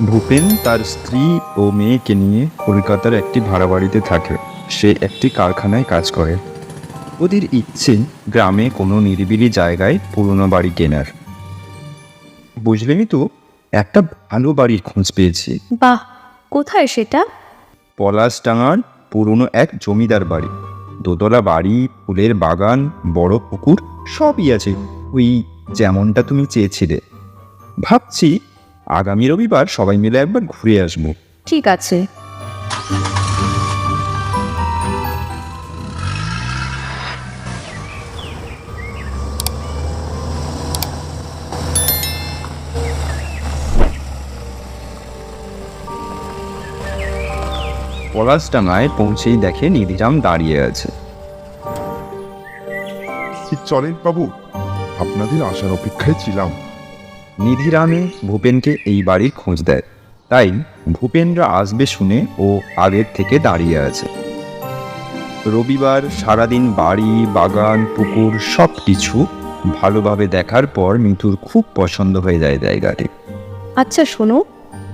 ভূপেন তার স্ত্রী ও মেয়েকে নিয়ে কলকাতার একটি ভাড়া বাড়িতে থাকে। সে একটি কারখানায় কাজ করে। ওদের ইচ্ছে গ্রামে কোনো নিরিবিলি জায়গায় পুরনো বাড়ি কেনার। বুঝলেনই তো, একটা ভালো বাড়ির খোঁজ পেয়েছি। বাহ, কোথায় সেটা? পলাশডাঙ্গার পুরনো এক জমিদার বাড়ি। দোতলা বাড়ি, ফুলের বাগান, বড় পুকুর, সবই আছে, ওই যেমনটা তুমি চেয়েছিলে। ভাবছি আগামী রবিবার সবাই মিলে একবার ঘুরে আসবো। ঠিক আছে। পলাশডাঙ্গায় পৌঁছেই দেখে নিধিরাম দাঁড়িয়ে আছে। চলেন বাবু, আপনাদের আসার অপেক্ষায় ছিলাম। নিধিরামে ভূপেনকে এই বাড়ির খোঁজ দেয়, তাই ভূপেনরা আসবে শুনে ও আগের থেকে দাঁড়িয়ে আছে। রবিবার সারাদিন বাড়ি, বাগান, পুকুর সব কিছু ভালোভাবে দেখার পর মিতুর খুব পছন্দ হয়ে যায় জায়গাটি। আচ্ছা শোনো,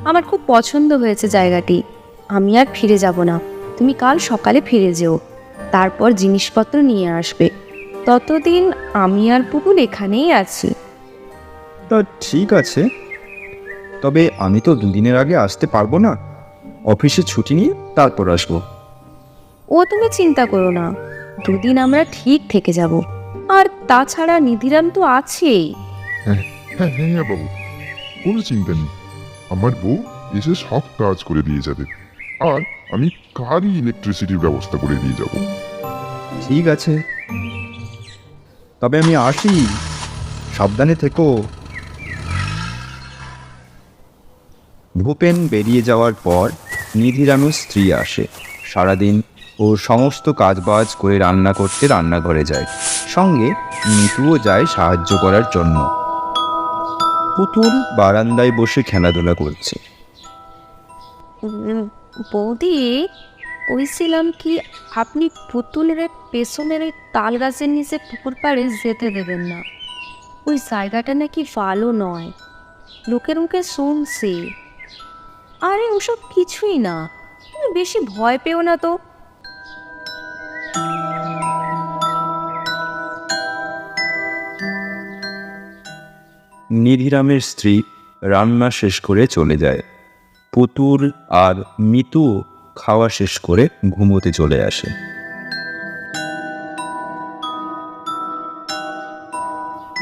আমার খুব পছন্দ হয়েছে জায়গাটি। আমি আর ফিরে যাব না। তুমি কাল সকালে ফিরে যেও, তারপর জিনিসপত্র নিয়ে আসবে। ততদিন আমি আর পুকুর এখানেই আছি। তা ঠিক আছে, তবে আমি তো দুদিনের আগে আসতে পারবো না। অফিসে ছুটি নিয়ে তারপর আসবো। ও তুমি চিন্তা করো না, দুদিন আমরা ঠিক থেকে যাব। আর তাছাড়া নিধিরাম তো আছেই। হ্যাঁ হ্যাঁ হ্যাঁ হ্যাঁ বাবু, কোনো চিন্তা নেই। আমার বউ এসে সব কাজ করে দিয়ে যাবে, আর আমি কালই ইলেকট্রিসিটির ব্যবস্থা করে দিয়ে যাব। ঠিক আছে, তবে আমি আসি, সাবধানে থেকো। ভূপেন বেরিয়ে যাওয়ার পর নিধিরামের স্ত্রী আসে। সারাদিন ও সমস্ত কাজবাজ করে রান্না করতে রান্নাঘরে যায়, সঙ্গে মিতুও যায় সাহায্য করার জন্য। পুতুল বারান্দায় বসে খেলাধুলা করছে। বৌদি, বলছিলাম কি, আপনি পুতুলের পেছনের ওই তাল গাছের নিচে পুকুর পাড়ে যেতে দেবেন না। ওই জায়গাটা নাকি ভালো নয়, লোকের মুখে শুনছি। আরে ওসব কিছুই না, তুমি বেশি ভয় পেও না তো। নিধিরামের স্ত্রী রান্না শেষ করে চলে যায়। পুতুল আর মিতু খাওয়া শেষ করে ঘুমোতে চলে আসে।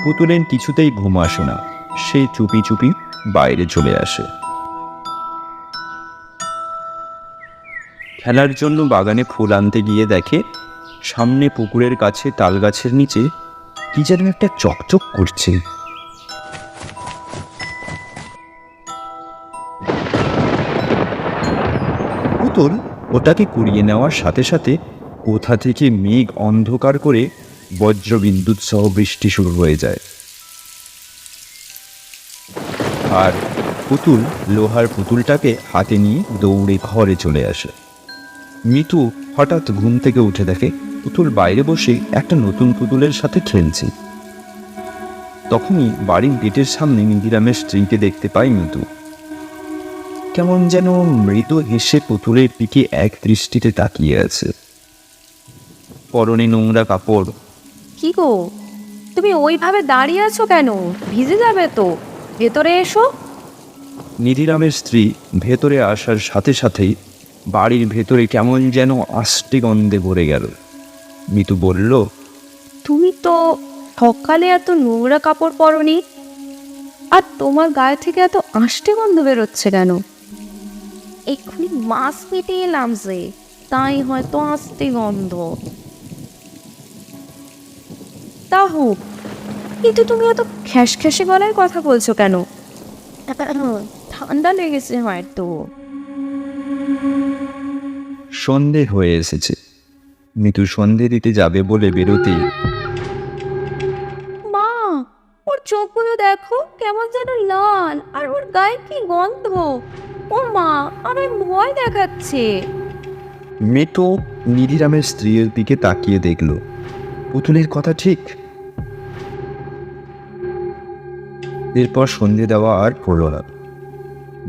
পুতুলের কিছুতেই ঘুম আসে না, সে চুপি চুপি বাইরে চলে আসে। খেলার জন্য বাগানে ফুল আনতে গিয়ে দেখে সামনে পুকুরের কাছে তাল গাছের নিচে কি যেন একটা চকচক করছে। পুতুল ওটাকে কুড়িয়ে নেওয়ার সাথে সাথে কোথা থেকে মেঘ অন্ধকার করে বজ্রবিদ্যুৎ সহ বৃষ্টি শুরু হয়ে যায়। আর পুতুল লোহার পুতুলটাকে হাতে নিয়ে দৌড়ে ঘরে চলে আসে। মিতু হঠাৎ ঘুম থেকে উঠে দেখে পুতুল বাইরে বসে একটা নতুন পুতুলের সাথে খেলছে। তখনই বাড়ির গেটের সামনে নিধিরামের স্ত্রীকে দেখতে পায় মিতু। কেমন যেন মৃদু হেসে পুতুলের দিকে এক দৃষ্টিতে তাকিয়ে আছে। পরনে নোংরা কাপড়। কি গো, তুমি ওইভাবে দাঁড়িয়ে আছো কেন? ভিজে যাবে তো, ভেতরে এসো। নিধিরামের স্ত্রী ভেতরে আসার সাথে সাথেই বাড়ির ভেতরে কেমন যেন আষ্টে গন্ধে ভরে গেল। মিতু বলল, তুমি তো সকালে এত নোংরা কাপড় পরনি, আর তোমার গায়ে থেকে এত আষ্টে গন্ধ বেরোচ্ছে কেন? এক্ষুনি মাছ পেটে এলাম যে, তাই হয়তো আষ্টে গন্ধ। তা হোক, কিন্তু তুমি এত খ্যাসখ্যাসে গলায় কথা বলছো কেন? ঠান্ডা লেগেছে হয়তো। সন্ধে হয়ে এসেছে। মিতু সন্ধে দিতে যাবে বলে বেরোতেই, মা, ওর চোখগুলো দেখো কেমন যেন লাল, আর ওর গায়ে কি গন্ধ। ও মা, আমার ভয় দেখাচ্ছে। মিতু নিধিরামের স্ত্রীর দিকে তাকিয়ে দেখল পুতুলের কথা ঠিক। এরপর সন্ধে দেওয়া আর হলো না।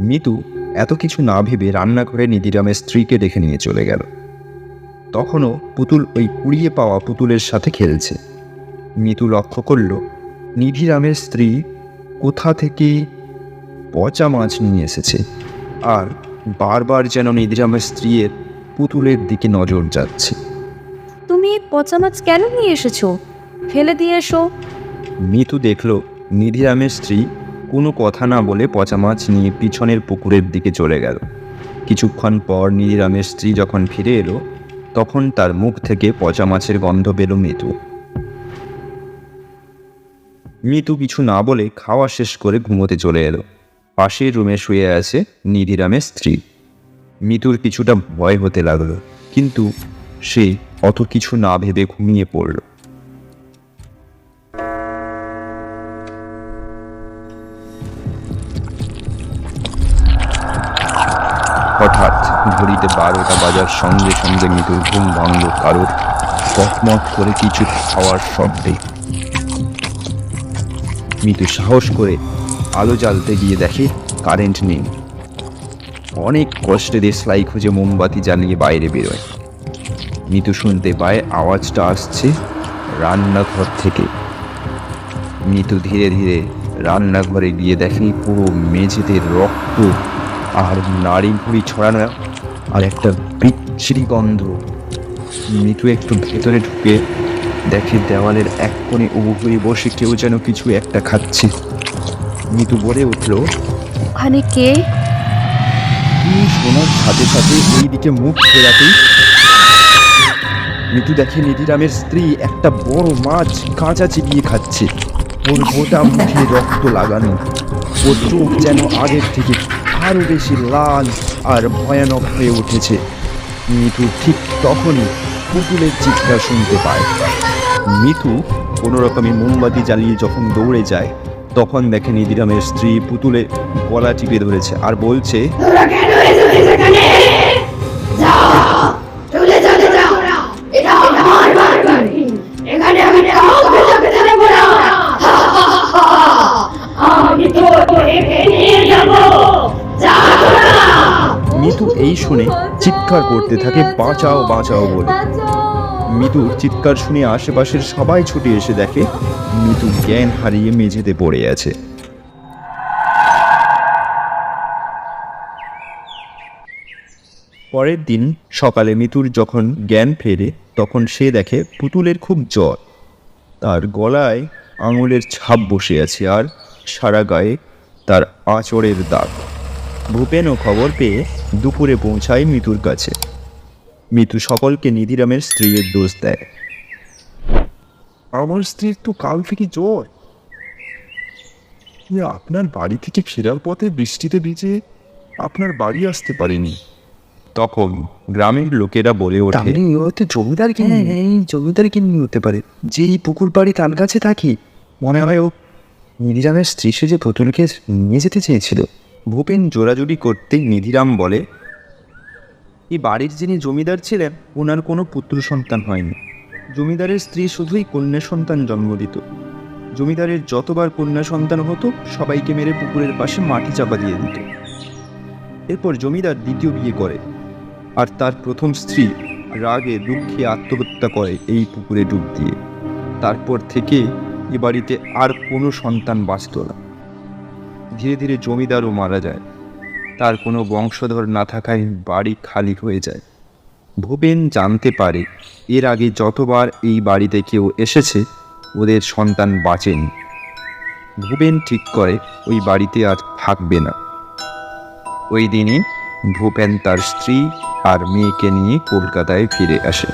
মিতু এত কিছু না ভেবে রান্নাঘরে নিধিরামের স্ত্রীকে ডেকে নিয়ে চলে গেল। তখনও পুতুল ওই কুড়িয়ে পাওয়া পুতুলের সাথে খেলছে। মিতু লক্ষ্য করল নিধিরামের স্ত্রী কোথা থেকে পচা মাছ নিয়ে এসেছে, আর বারবার যেন নিধিরামের স্ত্রীর পুতুলের দিকে নজর যাচ্ছে। তুমি এই পচা মাছ কেন নিয়ে এসেছো? ফেলে দিয়ে এসো। মিতু দেখল নিধিরামের স্ত্রী কোনো কথা না বলে পচা মাছ নিয়ে পিছনের পুকুরের দিকে চলে গেল। কিছুক্ষণ পর নিধিরামের স্ত্রী যখন ফিরে এলো, তখন তার মুখ থেকে পচা মাছের গন্ধ পেল মিতু। মিতু কিছু না বলে খাওয়া শেষ করে ঘুমোতে চলে এলো। পাশের রুমে শুয়ে আছে নিধিরামের স্ত্রী। মিতুর কিছুটা ভয় হতে লাগলো, কিন্তু সে অত কিছু না ভেবে ঘুমিয়ে পড়ল। হঠাৎ ঘড়িতে 12টা বাজার সঙ্গে সঙ্গে মিতুর ঘুম ভাঙল কারোর কটমট করে কিছু খাওয়ার শব্দে। মিতু সাহস করে আলো জ্বালতে গিয়ে দেখে কারেন্ট নেই। অনেক কষ্টে দেশলাই খুঁজে মোমবাতি জ্বালিয়ে বাইরে বেরোয়। মিতু শুনতে পায় আওয়াজটা আসছে রান্নাঘর থেকে। মিতু ধীরে ধীরে রান্নাঘরে গিয়ে দেখে পুরো মেঝেতে রক্ত আর নাড়ি ভুড়ি ছড়ানো আর একটা বিচ্ছিরি গন্ধ। মিতু একটু ভেতরে ঢুকে দেখে দেওয়ালের এক কোণে উবু হয়ে বসে কেউ যেন কিছু একটা খাচ্ছে। মিতু বলে উঠল, ওখানে কে? শোনার সাথে সাথে ওই দিকে মুখ ফেরাতেই মিতু দেখে নিধিরামের স্ত্রী একটা বড় মাছ কাঁচা চিবিয়ে খাচ্ছে। ওর গোটা মুখে রক্ত লাগানো, ওর চোখ যেন আগের থেকে আরো বেশি লাল আর ভয়ানক হয়ে উঠেছে। মিতু ঠিক তখনই পুতুলের চিৎকার শুনতে পায়। মিতু কোনো রকমে মোমবাতি জ্বালিয়ে যখন দৌড়ে যায়, তখন দেখে নিধিরামের স্ত্রী পুতুলে গলা টিপে ধরেছে আর বলছে, মিতু এই শুনে চিৎকার করতে থাকে, বাঁচাও বাঁচাও বলে। মিতুর চিৎকার শুনে আশেপাশের সবাই ছুটে এসে দেখে মিতু জ্ঞান হারিয়ে মেঝেতে পড়ে আছে। পরের দিন সকালে মিতুর যখন জ্ঞান ফেরে, তখন সে দেখে পুতুলের খুব জ্বর। তার গলায় আঙুলের ছাপ বসে আছে আর সারা গায়ে তার আঁচড়ের দাগ। ভূপেনও খবর পেয়ে দুপুরে পৌঁছায় মিতুর কাছে। মিতু সকলকে নিধিরামের স্ত্রীর দোষ দেয়। আমার স্ত্রীর তো কাল থেকে জ্বর। আপনার বাড়ি থেকে ফেরার পথে বৃষ্টিতে ভিজে আপনার বাড়ি আসতে পারেনি। তখন গ্রামের লোকেরা বলে ওঠে, তাহলে হয়তো জমিদারকে জমিদারকে নিয়ে হতে পারে, যে এই পুকুর বাড়ি তার কাছে থাকি। মনে হয় ও নিধিরামের স্ত্রী সে যে পুতুলকে নিয়ে যেতে চেয়েছিল। ভূপেন জোরাজুরি করতেই নিধিরাম বলে, এই বাড়ির যিনি জমিদার ছিলেন ওনার কোনো পুত্র সন্তান হয়নি। জমিদারের স্ত্রী শুধুই কন্যা সন্তান জন্ম দিত। জমিদারের যতবার কন্যা সন্তান হতো সবাইকে মেরে পুকুরের পাশে মাটি চাপা দিয়ে দিত। এরপর জমিদার দ্বিতীয় বিয়ে করে, আর তার প্রথম স্ত্রী রাগে দুঃখে আত্মহত্যা করে এই পুকুরে ডুব দিয়ে। তারপর থেকে এ বাড়িতে আর কোনো সন্তান বাঁচত না। ধীরে ধীরে জমিদারও মারা যায়। তার কোনো বংশধর না থাকায় বাড়ি খালি হয়ে যায়। ভূপেন জানতে পারে এর আগে যতবার এই বাড়িতে কেউ এসেছে ওদের সন্তান বাঁচেনি। ভূপেন ঠিক করে ওই বাড়িতে আর থাকবে না। ওই দিনই ভূপেন তার স্ত্রী আর মেয়েকে নিয়ে কলকাতায় ফিরে আসে।